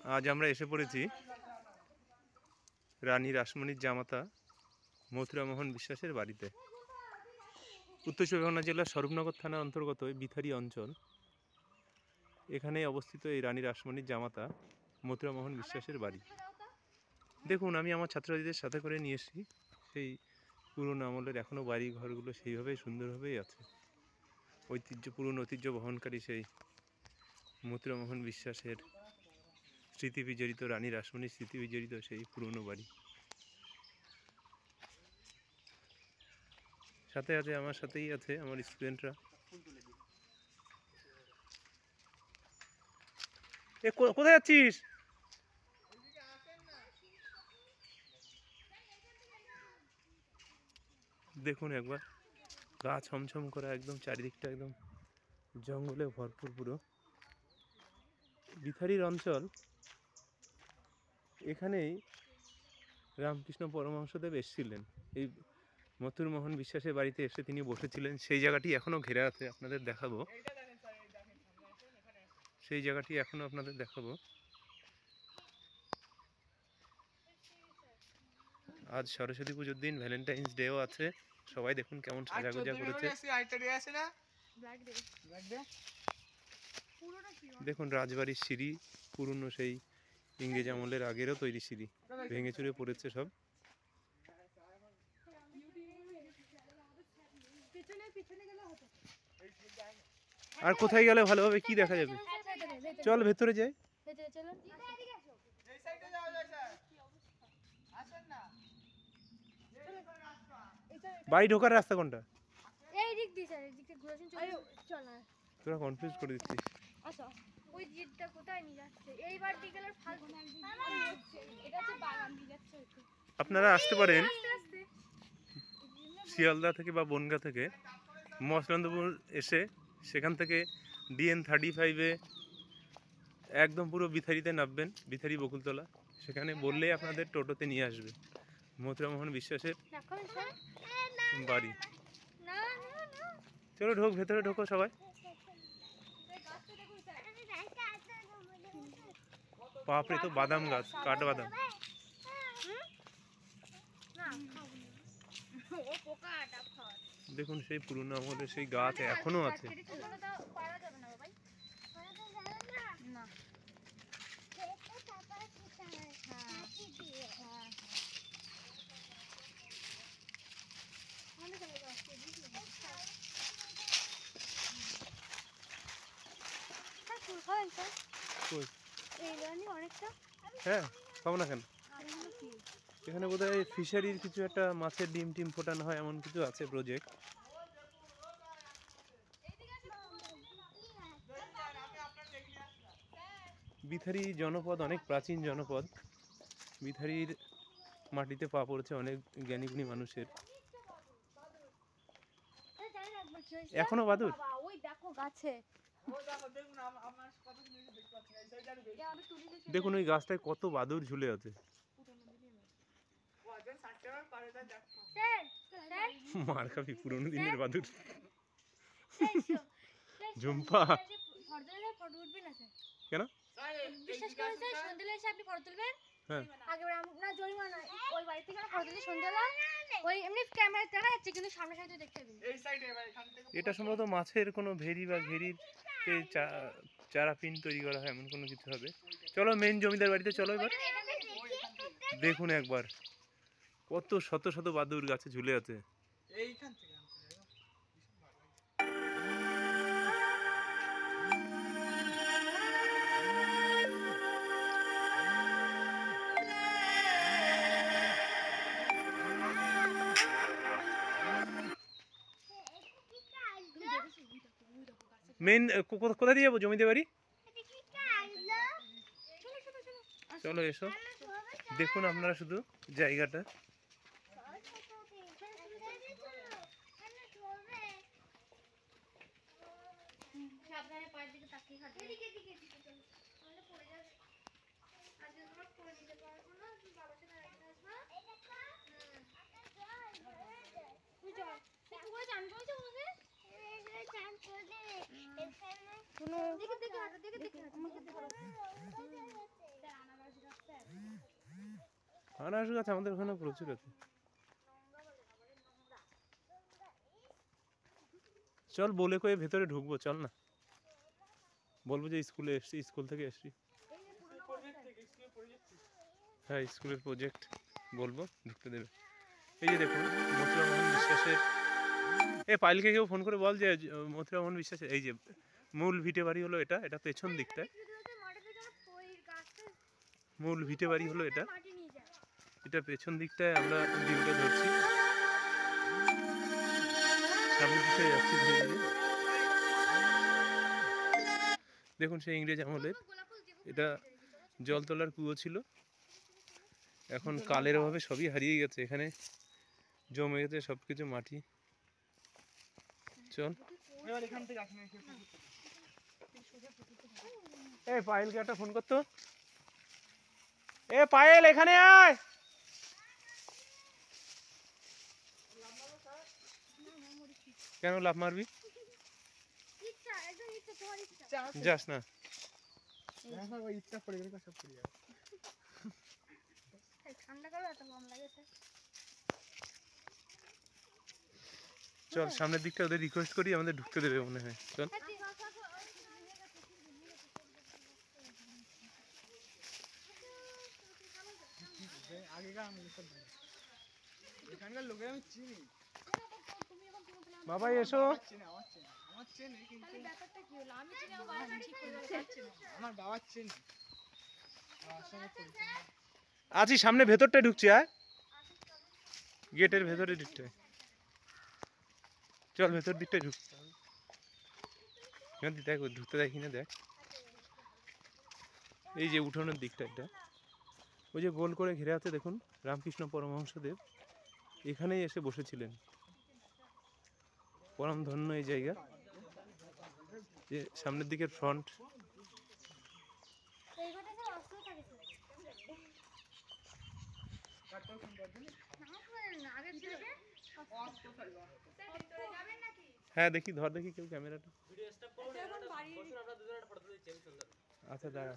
আজ আমরা এসে পড়েছি রানী রাসমণির জামাতা মথুরামোহন বিশ্বাসের বাড়িতে। উত্তর চব্বিশ পরগনা জেলার স্বরূপনগর থানার অন্তর্গত বিথারি অঞ্চল, এখানে অবস্থিত এই রানী রাসমণির জামাতা মথুরামোহন বিশ্বাসের বাড়ি। দেখুন, আমি আমার ছাত্রছাত্রীদের সাথে করে নিয়ে এসেছি। সেই পুরনো আমলের এখনও বাড়ি ঘরগুলো সেইভাবেই সুন্দরভাবেই আছে। পুরনো ঐতিহ্য বহনকারী সেই মথুরামোহন বিশ্বাসের স্মৃতি বিজড়িত, রানী রাসমণির স্মৃতি বিজড়িত সেই পুরনো বাড়ি। সাথে আছে, আমার সাথেই আছে আমার স্টুডেন্টরা। কোথায় যাচ্ছিস? দেখুন একবার, গা ছমছম করা, একদম চারিদিকটা একদম জঙ্গলে ভরপুর। পুরো বিথারির অঞ্চল, এখানেই রামকৃষ্ণ পরমহংসদেব এসেছিলেন। এই মথুরমোহন বিশ্বাসের বাড়িতে এসে তিনি বসেছিলেন। সেই জায়গাটি এখনও ঘেরা আছে, আপনাদের দেখাবো। সেই জায়গাটি এখনও আপনাদের দেখাবো। আজ সরস্বতী পুজোর দিন, ভ্যালেন্টাইন্স ডেও আছে। সবাই দেখুন কেমন সাজাগোজা করেছে। দেখুন রাজবাড়ির সিঁড়ি, পুরনো সেই ইংরেজ আমলের আগেরও তৈরি সিঁড়ি, ভেঙে চুরে পড়েছে সব। আর কোথায় গেলে ভালোভাবে কি দেখা যাবে? চল ভেতরে যাই। বাড়ি ঢোকার রাস্তা কোনটা? তোরা কনফিউজ করে দিচ্ছিস। আপনারা আসতে পারেন শিয়ালদা থেকে বা বনগাঁ থেকে মসলন্দপুর এসে, সেখান থেকে DN-35-এ একদম পুরো বিথারিতে নামবেন, বিথারি বকুলতলা। সেখানে বললেই আপনাদের টোটোতে নিয়ে আসবে মথুরামোহন বিশ্বাসের বাড়ি। চলো ঢোক, ভেতরে ঢোকো সবাই। বাপরে, তো বাদাম গাছ, কাঠবাদাম। দেখুন সেই পুরনো আমলের সেই গাছ এখনো আছে। হ্যাঁ, খাবো না কেন? এখানে বোধহয় ফিশারির কিছু একটা, মাছের ডিম টিম ফোটানো হয়, এমন কিছু আছে প্রজেক্ট। বিথারি জনপদ অনেক প্রাচীন জনপদ। বিথারির মাটিতে পা পড়েছে অনেক জ্ঞানীগুণী মানুষের। এখনো বাদুর। দেখুন ওই গাছটায় কত বাদুর ঝুলে আছে। মার খাবি, পুরনো দিনের বাদুর। ঝুম্পা কেন? এটা সম্ভবত মাছের কোনো ভেরি বা ঘেরির চারা পিন তৈরি করা হয়, এমন কোনো কিছু হবে। চলো মেন জমিদার বাড়িতে চলো এবার। দেখুন একবার কত শত শত বাদুর গাছে ঝুলে আছে। মেন কোথা দিয়ে যাবো জমিদার বাড়ি? চলো এসো, দেখুন আপনারা শুধু জায়গাটা। আনারস গাছ আমাদের ওখানে প্রচুর আছে। চল বলে কয়ে ভেতরে ঢুকবো, চল না, বলবো যে স্কুলে এসছি, স্কুল থেকে এসছি। হ্যাঁ স্কুলের প্রজেক্ট বলবো, ঢুকতে দেবে। এই যে দেখুন মথুরামোহন বিশ্বাসের, পাইলকে কেউ ফোন করে বল যে মথুরামোহন বিশ্বাসের এই যে মূল ভিটে বাড়ি হলো এটা, এটা পেছন দিকটায় মূল ভিটে বাড়ি হলো এটা, এটা পেছন দিকটায় আমরা ভিউটা ধরছি, সামনের দিকে যাচ্ছি ধীরে ধীরে। দেখুন সেই ইংরেজ আমলের এটা জল তোলার কুয়ো ছিল, এখন কালের অভাবে সবই হারিয়ে গেছে, এখানে জমে গেছে সব কিছু মাটি। চল পায়েলকে একটা ফোন করতো, পায়েল এখানে আয়। কেন লাফ মারবি? যাস না, চল সামনের দিকটা ওদের রিকোয়েস্ট করি, আমাদের ঢুকতে দেবে মনে হয়। চল বাবা এসো। আছি সামনে, ভেতরটা ঢুকছি, আয় গেটের ভেতরের দিকটায়, চল ভেতর দিকটায় ঢুক, দেখ ঢুকতে দেয় কিনা দেখ। এই যে উঠোনের দিকটা, এটা ওই যে গোল করে ঘিরে আছে দেখুন, রামকৃষ্ণ পরমহংসদেব এখানেই এসে বসেছিলেন, পরম ধন্য এই জায়গা। যে সামনের দিকের ফ্রন্ট, হ্যাঁ দেখি ধর, দেখি কেউ ক্যামেরাটা, আচ্ছা দাঁড়া।